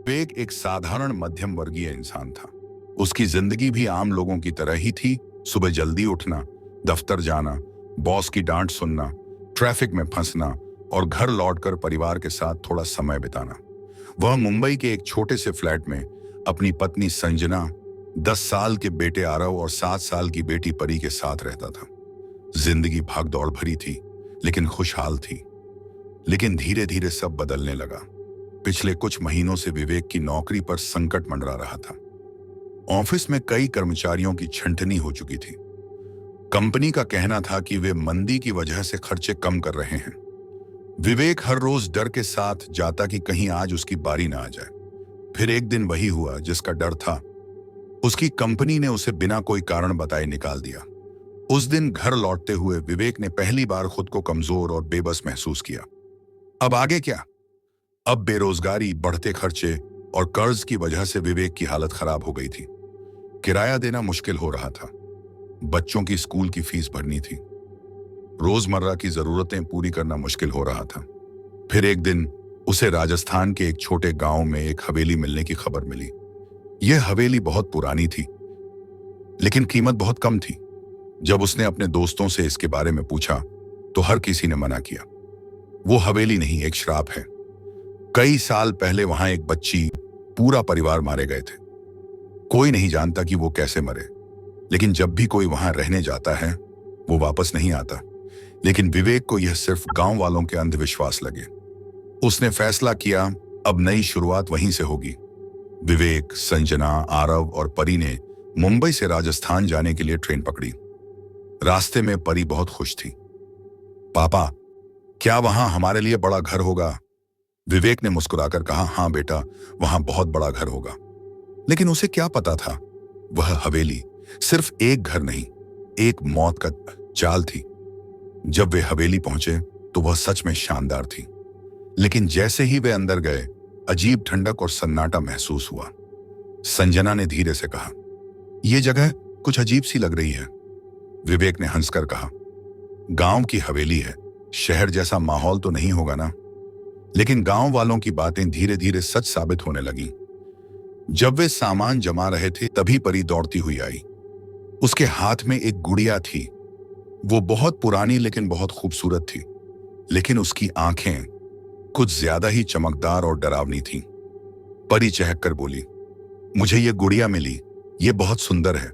विवेक एक साधारण मध्यम वर्गीय इंसान था। उसकी जिंदगी भी आम लोगों की तरह ही थी। सुबह जल्दी उठना, दफ्तर जाना, बॉस की डांट सुनना, ट्रैफिक में फंसना और घर लौटकर परिवार के साथ थोड़ा समय बिताना। वह मुंबई के एक छोटे से फ्लैट में अपनी पत्नी संजना, 10 साल के बेटे आरव और 7 साल की बेटी परी के साथ रहता था। जिंदगी भागदौड़ भरी थी, लेकिन खुशहाल थी। लेकिन धीरे धीरे सब बदलने लगा। पिछले कुछ महीनों से विवेक की नौकरी पर संकट मंडरा रहा था। ऑफिस में कई कर्मचारियों की छंटनी हो चुकी थी। कंपनी का कहना था कि वे मंदी की वजह से खर्चे कम कर रहे हैं। विवेक हर रोज डर के साथ जाता कि कहीं आज उसकी बारी ना आ जाए। फिर एक दिन वही हुआ जिसका डर था। उसकी कंपनी ने उसे बिना कोई कारण बताए निकाल दिया। उस दिन घर लौटते हुए विवेक ने पहली बार खुद को कमजोर और बेबस महसूस किया। अब आगे क्या? अब बेरोजगारी, बढ़ते खर्चे और कर्ज की वजह से विवेक की हालत खराब हो गई थी। किराया देना मुश्किल हो रहा था, बच्चों की स्कूल की फीस भरनी थी, रोजमर्रा की जरूरतें पूरी करना मुश्किल हो रहा था। फिर एक दिन उसे राजस्थान के एक छोटे गांव में एक हवेली मिलने की खबर मिली। यह हवेली बहुत पुरानी थी, लेकिन कीमत बहुत कम थी। जब उसने अपने दोस्तों से इसके बारे में पूछा तो हर किसी ने मना किया। वो हवेली नहीं, एक श्राप है। कई साल पहले वहां एक बच्ची, पूरा परिवार मारे गए थे। कोई नहीं जानता कि वो कैसे मरे, लेकिन जब भी कोई वहां रहने जाता है वो वापस नहीं आता। लेकिन विवेक को यह सिर्फ गांव वालों के अंधविश्वास लगे। उसने फैसला किया, अब नई शुरुआत वहीं से होगी। विवेक, संजना, आरव और परी ने मुंबई से राजस्थान जाने के लिए ट्रेन पकड़ी। रास्ते में परी बहुत खुश थी। पापा, क्या वहां हमारे लिए बड़ा घर होगा? विवेक ने मुस्कुराकर कहा, हाँ बेटा, वहां बहुत बड़ा घर होगा। लेकिन उसे क्या पता था, वह हवेली सिर्फ एक घर नहीं, एक मौत का चाल थी। जब वे हवेली पहुंचे तो वह सच में शानदार थी। लेकिन जैसे ही वे अंदर गए, अजीब ठंडक और सन्नाटा महसूस हुआ। संजना ने धीरे से कहा, यह जगह कुछ अजीब सी लग रही है। विवेक ने हंसकर कहा, गांव की हवेली है, शहर जैसा माहौल तो नहीं होगा ना। लेकिन गांव वालों की बातें धीरे धीरे सच साबित होने लगीं। जब वे सामान जमा रहे थे तभी परी दौड़ती हुई आई। उसके हाथ में एक गुड़िया थी। वो बहुत पुरानी लेकिन बहुत खूबसूरत थी। लेकिन उसकी आंखें कुछ ज्यादा ही चमकदार और डरावनी थीं। परी चहक कर बोली, मुझे ये गुड़िया मिली, ये बहुत सुंदर है।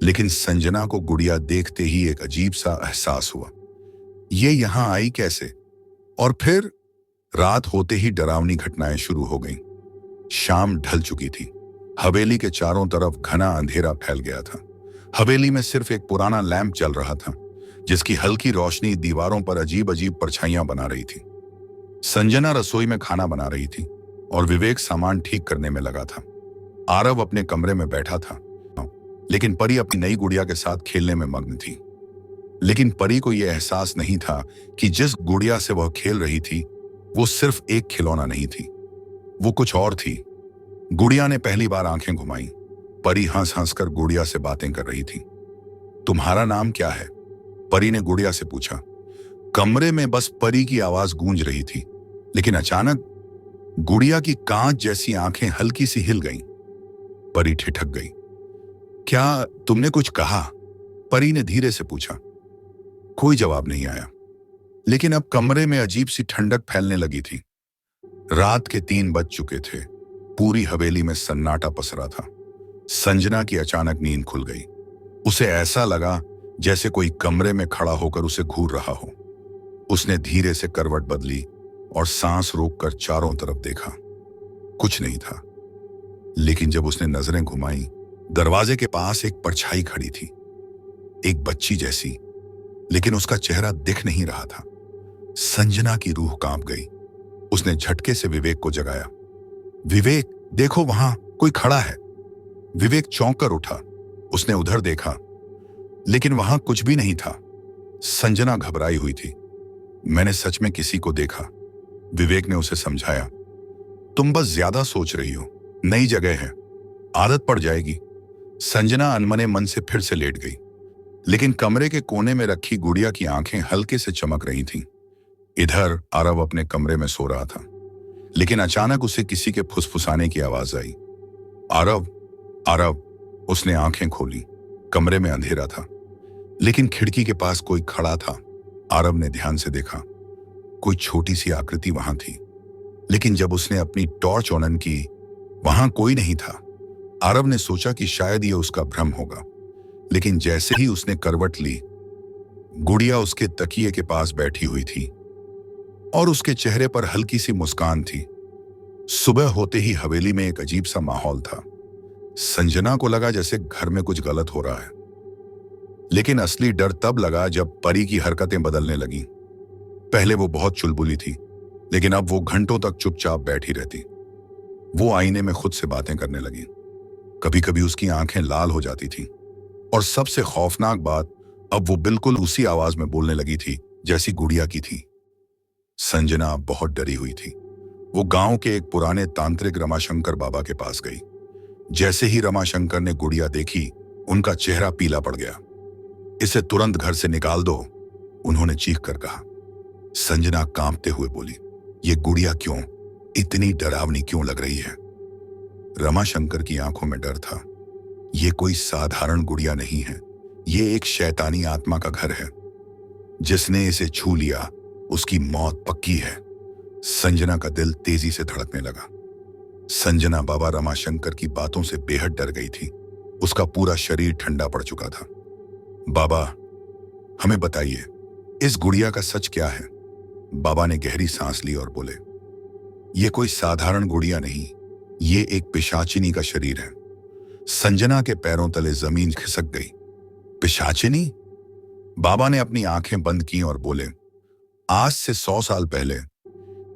लेकिन संजना को गुड़िया देखते ही एक अजीब सा एहसास हुआ। ये यहां आई कैसे? और फिर रात होते ही डरावनी घटनाएं शुरू हो गईं। शाम ढल चुकी थी। हवेली के चारों तरफ घना अंधेरा फैल गया था। हवेली में सिर्फ एक पुराना लैंप जल रहा था, जिसकी हल्की रोशनी दीवारों पर अजीब अजीब परछाइयां बना रही थी। संजना रसोई में खाना बना रही थी और विवेक सामान ठीक करने में लगा था। आरव अपने कमरे में बैठा था, लेकिन परी अपनी नई गुड़िया के साथ खेलने में मग्न थी। लेकिन परी को यह एहसास नहीं था कि जिस गुड़िया से वह खेल रही थी वो सिर्फ एक खिलौना नहीं थी, वो कुछ और थी। गुड़िया ने पहली बार आंखें घुमाई। परी हंस हंस कर गुड़िया से बातें कर रही थी। तुम्हारा नाम क्या है? परी ने गुड़िया से पूछा। कमरे में बस परी की आवाज गूंज रही थी, लेकिन अचानक गुड़िया की कांच जैसी आंखें हल्की सी हिल गईं। परी ठिठक गई। क्या तुमने कुछ कहा? परी ने धीरे से पूछा। कोई जवाब नहीं आया, लेकिन अब कमरे में अजीब सी ठंडक फैलने लगी थी। रात के 3 बज चुके थे। पूरी हवेली में सन्नाटा पसरा था। संजना की अचानक नींद खुल गई। उसे ऐसा लगा जैसे कोई कमरे में खड़ा होकर उसे घूर रहा हो। उसने धीरे से करवट बदली और सांस रोककर चारों तरफ देखा। कुछ नहीं था। लेकिन जब उसने नजरें घुमाई, दरवाजे के पास एक परछाई खड़ी थी, एक बच्ची जैसी, लेकिन उसका चेहरा दिख नहीं रहा था। संजना की रूह कांप गई। उसने झटके से विवेक को जगाया। विवेक, देखो वहां कोई खड़ा है। विवेक चौंक कर उठा। उसने उधर देखा, लेकिन वहां कुछ भी नहीं था। संजना घबराई हुई थी। मैंने सच में किसी को देखा, विवेक ने उसे समझाया। तुम बस ज्यादा सोच रही हो, नई जगह है, आदत पड़ जाएगी। संजना अनमने मन से फिर से लेट गई। लेकिन कमरे के कोने में रखी गुड़िया की आंखें हल्के से चमक रही थीं। इधर आरव अपने कमरे में सो रहा था, लेकिन अचानक उसे किसी के फुसफुसाने की आवाज आई। आरव, आरव। उसने आंखें खोली। कमरे में अंधेरा था, लेकिन खिड़की के पास कोई खड़ा था। आरव ने ध्यान से देखा। कोई छोटी सी आकृति वहां थी, लेकिन जब उसने अपनी टॉर्च ऑन की, वहां कोई नहीं था। आरव ने सोचा कि शायद यह उसका भ्रम होगा, लेकिन जैसे ही उसने करवट ली, गुड़िया उसके तकिए के पास बैठी हुई थी और उसके चेहरे पर हल्की सी मुस्कान थी। सुबह होते ही हवेली में एक अजीब सा माहौल था। संजना को लगा जैसे घर में कुछ गलत हो रहा है, लेकिन असली डर तब लगा जब परी की हरकतें बदलने लगी। पहले वो बहुत चुलबुली थी, लेकिन अब वो घंटों तक चुपचाप बैठी रहती। वो आईने में खुद से बातें करने लगी। कभी कभी उसकी आंखें लाल हो जाती थीं, और सबसे खौफनाक बात, अब वो बिल्कुल उसी आवाज में बोलने लगी थी जैसी गुड़िया की थी। संजना बहुत डरी हुई थी। वो गांव के एक पुराने तांत्रिक रमाशंकर बाबा के पास गई। जैसे ही रमाशंकर ने गुड़िया देखी, उनका चेहरा पीला पड़ गया। इसे तुरंत घर से निकाल दो, उन्होंने चीख कर कहा। संजना कांपते हुए बोली, ये गुड़िया क्यों इतनी डरावनी क्यों लग रही है? रमाशंकर की आंखों में डर था। ये कोई साधारण गुड़िया नहीं है, ये एक शैतानी आत्मा का घर है। जिसने इसे छू लिया, उसकी मौत पक्की है। संजना का दिल तेजी से धड़कने लगा। संजना बाबा रमाशंकर की बातों से बेहद डर गई थी। उसका पूरा शरीर ठंडा पड़ चुका था। बाबा, हमें बताइए, इस गुड़िया का सच क्या है? बाबा ने गहरी सांस ली और बोले, यह कोई साधारण गुड़िया नहीं, ये एक पिशाचिनी का शरीर है। संजना के पैरों तले जमीन खिसक गई। पिशाचिनी? बाबा ने अपनी आंखें बंद की और बोले, आज से 100 साल पहले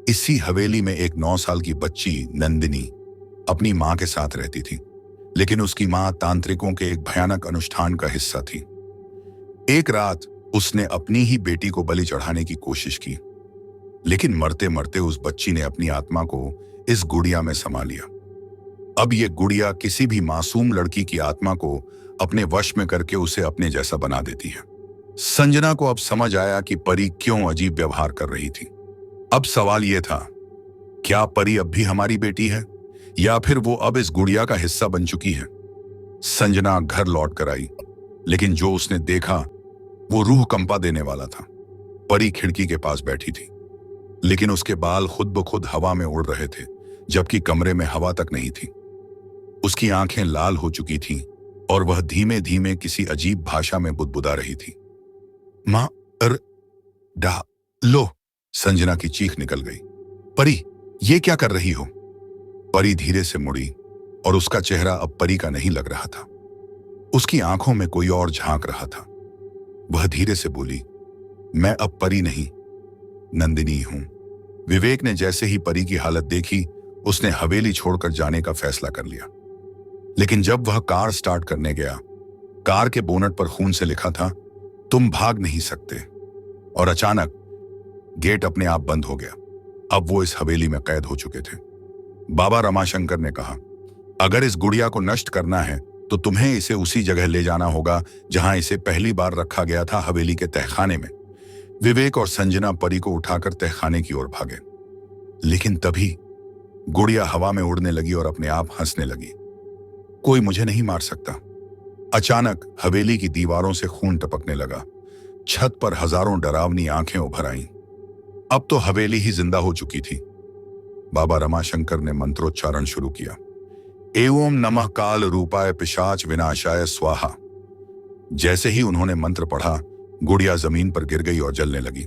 इसी हवेली में एक 9 साल की बच्ची नंदिनी अपनी मां के साथ रहती थी, लेकिन उसकी मां तांत्रिकों के एक भयानक अनुष्ठान का हिस्सा थी। एक रात उसने अपनी ही बेटी को बलि चढ़ाने की कोशिश की, लेकिन मरते मरते उस बच्ची ने अपनी आत्मा को इस गुड़िया में समा लिया। अब ये गुड़िया किसी भी मासूम लड़की की आत्मा को अपने वश में करके उसे अपने जैसा बना देती है। संजना को अब समझ आया कि परी क्यों अजीब व्यवहार कर रही थी। अब सवाल यह था, क्या परी अब भी हमारी बेटी है, या फिर वो अब इस गुड़िया का हिस्सा बन चुकी है? संजना घर लौट कर आई, लेकिन जो उसने देखा वो रूह कंपा देने वाला था। परी खिड़की के पास बैठी थी, लेकिन उसके बाल खुद ब खुद हवा में उड़ रहे थे, जबकि कमरे में हवा तक नहीं थी। उसकी आंखें लाल हो चुकी थीं और वह धीमे धीमे किसी अजीब भाषा में बुदबुदा रही थी। मां डा लो, संजना की चीख निकल गई। परी, ये क्या कर रही हो? परी धीरे से मुड़ी और उसका चेहरा अब परी का नहीं लग रहा था। उसकी आंखों में कोई और झांक रहा था। वह धीरे से बोली, मैं अब परी नहीं, नंदिनी हूं। विवेक ने जैसे ही परी की हालत देखी, उसने हवेली छोड़कर जाने का फैसला कर लिया। लेकिन जब वह कार स्टार्ट करने गया, कार के बोनट पर खून से लिखा था, तुम भाग नहीं सकते। और अचानक गेट अपने आप बंद हो गया। अब वो इस हवेली में कैद हो चुके थे। बाबा रमाशंकर ने कहा, अगर इस गुड़िया को नष्ट करना है तो तुम्हें इसे उसी जगह ले जाना होगा जहां इसे पहली बार रखा गया था, हवेली के तहखाने में। विवेक और संजना परी को उठाकर तहखाने की ओर भागे, लेकिन तभी गुड़िया हवा में उड़ने लगी और अपने आप हंसने लगी। कोई मुझे नहीं मार सकता। अचानक हवेली की दीवारों से खून टपकने लगा। छत पर हजारों डरावनी आंखें उभर आईं। अब तो हवेली ही जिंदा हो चुकी थी। बाबा रमाशंकर ने मंत्रोच्चारण शुरू किया, एवं नमः काल रूपाय पिशाच विनाशाय स्वाहा। जैसे ही उन्होंने मंत्र पढ़ा, गुड़िया जमीन पर गिर गई और जलने लगी।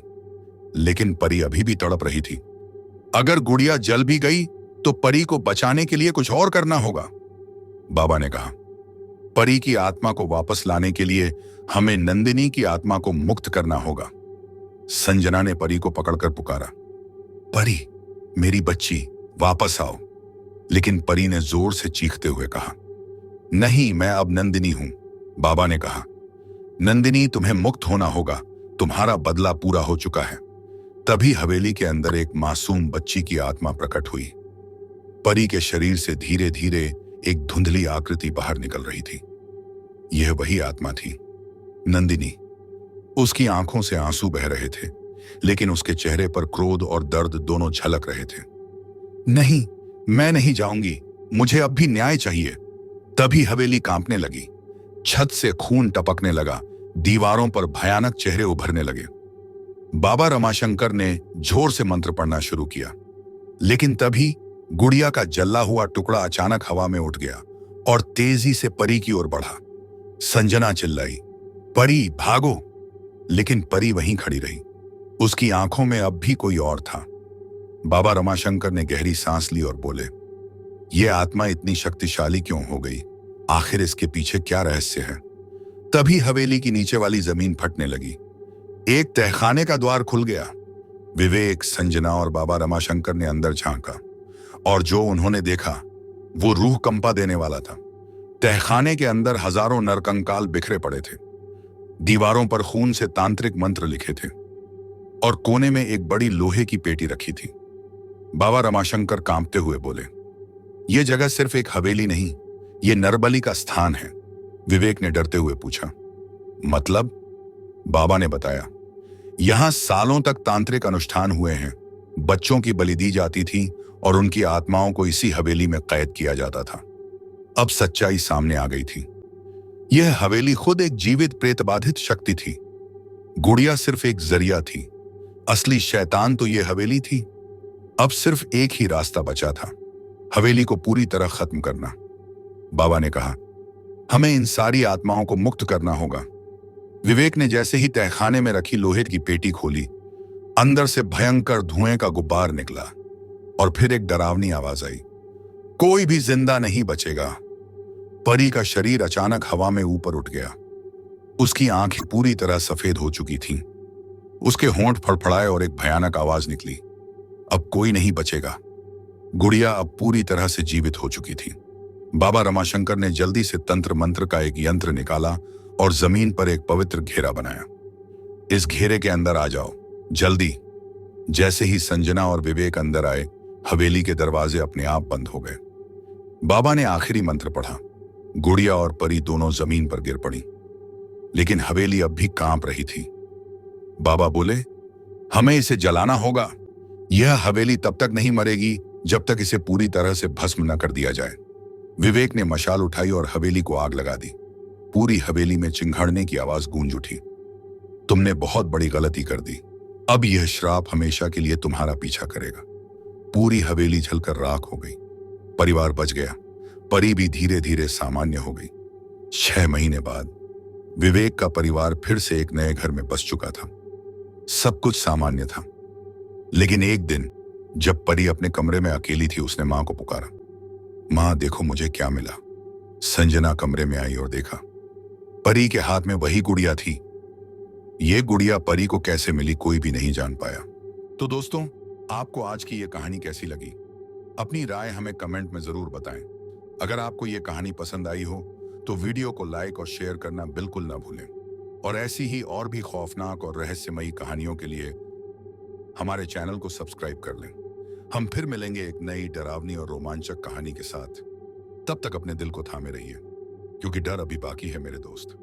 लेकिन परी अभी भी तड़प रही थी। अगर गुड़िया जल भी गई तो परी को बचाने के लिए कुछ और करना होगा, बाबा ने कहा। परी की आत्मा को वापस लाने के लिए हमें नंदिनी की आत्मा को मुक्त करना होगा। संजना ने परी को पकड़कर पुकारा, परी, मेरी बच्ची, वापस आओ। लेकिन परी ने जोर से चीखते हुए कहा, नहीं, मैं अब नंदिनी हूं। बाबा ने कहा, नंदिनी, तुम्हें मुक्त होना होगा, तुम्हारा बदला पूरा हो चुका है। तभी हवेली के अंदर एक मासूम बच्ची की आत्मा प्रकट हुई। परी के शरीर से धीरे धीरे एक धुंधली आकृति बाहर निकल रही थी। यह वही आत्मा थी, नंदिनी। उसकी आंखों से आंसू बह रहे थे, लेकिन उसके चेहरे पर क्रोध और दर्द दोनों झलक रहे थे। नहीं, मैं नहीं जाऊंगी, मुझे अब भी न्याय चाहिए। तभी हवेली कांपने लगी, छत से खून टपकने लगा, दीवारों पर भयानक चेहरे उभरने लगे। बाबा रमाशंकर ने जोर से मंत्र पढ़ना शुरू किया, लेकिन तभी गुड़िया का जला हुआ टुकड़ा अचानक हवा में उठ गया और तेजी से परी की ओर बढ़ा। संजना चिल्लाई, परी भागो! लेकिन परी वहीं खड़ी रही, उसकी आंखों में अब भी कोई और था। बाबा रमाशंकर ने गहरी सांस ली और बोले, यह आत्मा इतनी शक्तिशाली क्यों हो गई? आखिर इसके पीछे क्या रहस्य है? तभी हवेली की नीचे वाली जमीन फटने लगी, एक तहखाने का द्वार खुल गया। विवेक, संजना और बाबा रमाशंकर ने अंदर झांका और जो उन्होंने देखा वो रूह कंपा देने वाला था। तहखाने के अंदर हजारों नरकंकाल बिखरे पड़े थे, दीवारों पर खून से तांत्रिक मंत्र लिखे थे और कोने में एक बड़ी लोहे की पेटी रखी थी। बाबा रमाशंकर कांपते हुए बोले, यह जगह सिर्फ एक हवेली नहीं, यह नरबली का स्थान है। विवेक ने डरते हुए पूछा, मतलब? बाबा ने बताया, यहां सालों तक तांत्रिक अनुष्ठान हुए हैं, बच्चों की बलि दी जाती थी और उनकी आत्माओं को इसी हवेली में कैद किया जाता था। अब सच्चाई सामने आ गई थी, यह हवेली खुद एक जीवित प्रेतबाधित शक्ति थी। गुड़िया सिर्फ एक जरिया थी, असली शैतान तो यह हवेली थी। अब सिर्फ एक ही रास्ता बचा था, हवेली को पूरी तरह खत्म करना। बाबा ने कहा, हमें इन सारी आत्माओं को मुक्त करना होगा। विवेक ने जैसे ही तहखाने में रखी लोहे की पेटी खोली, अंदर से भयंकर धुएं का गुब्बार निकला और फिर एक डरावनी आवाज आई, कोई भी जिंदा नहीं बचेगा। परी का शरीर अचानक हवा में ऊपर उठ गया, उसकी आंखें पूरी तरह सफेद हो चुकी थीं। उसके होंठ फड़फड़ाए और एक भयानक आवाज निकली, अब कोई नहीं बचेगा। गुड़िया अब पूरी तरह से जीवित हो चुकी थी। बाबा रमाशंकर ने जल्दी से तंत्र मंत्र का एक यंत्र निकाला और जमीन पर एक पवित्र घेरा बनाया। इस घेरे के अंदर आ जाओ, जल्दी। जैसे ही संजना और विवेक अंदर आए, हवेली के दरवाजे अपने आप बंद हो गए। बाबा ने आखिरी मंत्र पढ़ा, गुड़िया और परी दोनों जमीन पर गिर पड़ी, लेकिन हवेली अब भी कांप रही थी। बाबा बोले, हमें इसे जलाना होगा। यह हवेली तब तक नहीं मरेगी जब तक इसे पूरी तरह से भस्म न कर दिया जाए। विवेक ने मशाल उठाई और हवेली को आग लगा दी। पूरी हवेली में चिंघाड़ने की आवाज गूंज उठी, तुमने बहुत बड़ी गलती कर दी, अब यह श्राप हमेशा के लिए तुम्हारा पीछा करेगा। पूरी हवेली जलकर राख हो गई, परिवार बच गया, परी भी धीरे धीरे सामान्य हो गई। 6 महीने बाद विवेक का परिवार फिर से एक नए घर में बस चुका था। सब कुछ सामान्य था, लेकिन एक दिन जब परी अपने कमरे में अकेली थी, उसने मां को पुकारा, मां देखो मुझे क्या मिला। संजना कमरे में आई और देखा, परी के हाथ में वही गुड़िया थी। ये गुड़िया परी को कैसे मिली कोई भी नहीं जान पाया। तो दोस्तों, आपको आज की ये कहानी कैसी लगी? अपनी राय हमें कमेंट में जरूर बताएं। अगर आपको ये कहानी पसंद आई हो तो वीडियो को लाइक और शेयर करना बिल्कुल ना भूलें। और ऐसी ही और भी खौफनाक और रहस्यमयी कहानियों के लिए हमारे चैनल को सब्सक्राइब कर लें। हम फिर मिलेंगे एक नई डरावनी और रोमांचक कहानी के साथ। तब तक अपने दिल को थामे रहिए, क्योंकि डर अभी बाकी है मेरे दोस्त।